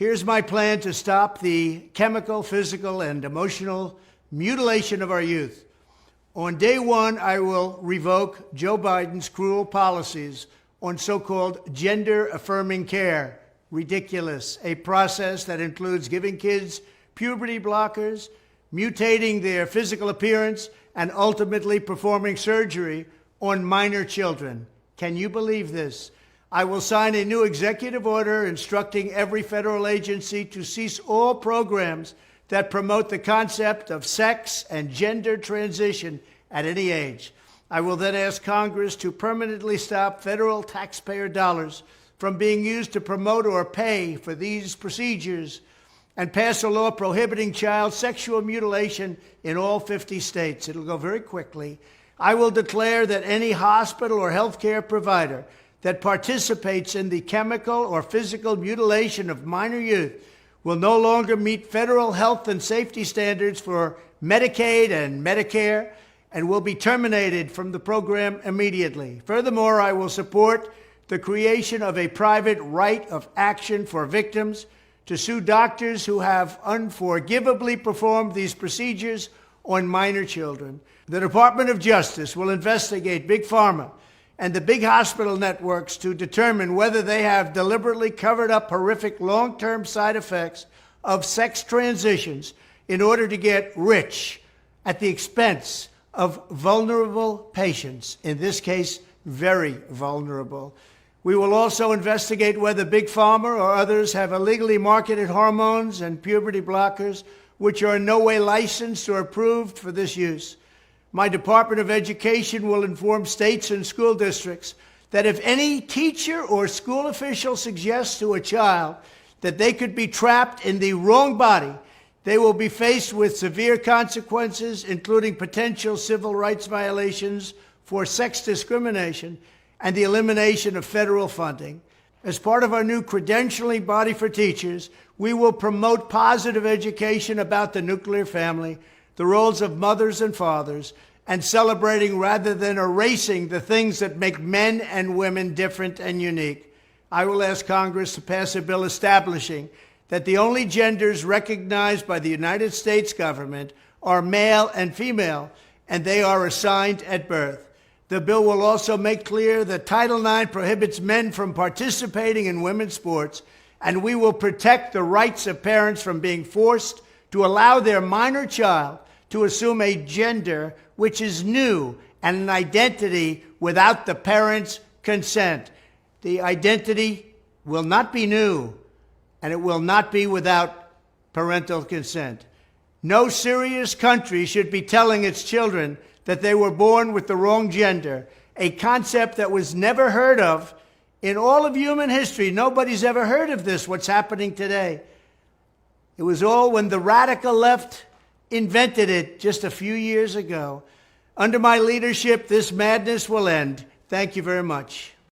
Here's my plan to stop the chemical, physical, and emotional mutilation of our youth. On day one, I will revoke Joe Biden's cruel policies on so-called gender-affirming care. Ridiculous. A process that includes giving kids puberty blockers, mutating their physical appearance, and ultimately performing surgery on minor children. Can you believe this? I will sign a new executive order instructing every federal agency to cease all programs that promote the concept of sex and gender transition at any age. I will then ask Congress to permanently stop federal taxpayer dollars from being used to promote or pay for these procedures and pass a law prohibiting child sexual mutilation in all 50 states. It'll go very quickly. I will declare that any hospital or healthcare provider that participates in the chemical or physical mutilation of minor youth will no longer meet federal health and safety standards for Medicaid and Medicare and will be terminated from the program immediately. Furthermore, I will support the creation of a private right of action for victims to sue doctors who have unforgivably performed these procedures on minor children. The Department of Justice will investigate Big Pharma and the big hospital networks to determine whether they have deliberately covered up horrific long-term side effects of sex transitions in order to get rich at the expense of vulnerable patients, in this case, very vulnerable. We will also investigate whether Big Pharma or others have illegally marketed hormones and puberty blockers which are in no way licensed or approved for this use. My Department of Education will inform states and school districts that if any teacher or school official suggests to a child that they could be trapped in the wrong body, they will be faced with severe consequences, including potential civil rights violations for sex discrimination and the elimination of federal funding. As part of our new credentialing body for teachers, we will promote positive education about the nuclear family, the roles of mothers and fathers, and celebrating rather than erasing the things that make men and women different and unique. I will ask Congress to pass a bill establishing that the only genders recognized by the United States government are male and female, and they are assigned at birth. The bill will also make clear that Title IX prohibits men from participating in women's sports, and we will protect the rights of parents from being forced to allow their minor child to assume a gender which is new and an identity without the parents' consent. The identity will not be new, and it will not be without parental consent. No serious country should be telling its children that they were born with the wrong gender, a concept that was never heard of in all of human history. Nobody's ever heard of this, what's happening today. It was all when the radical left invented it just a few years ago. Under my leadership, this madness will end. Thank you very much.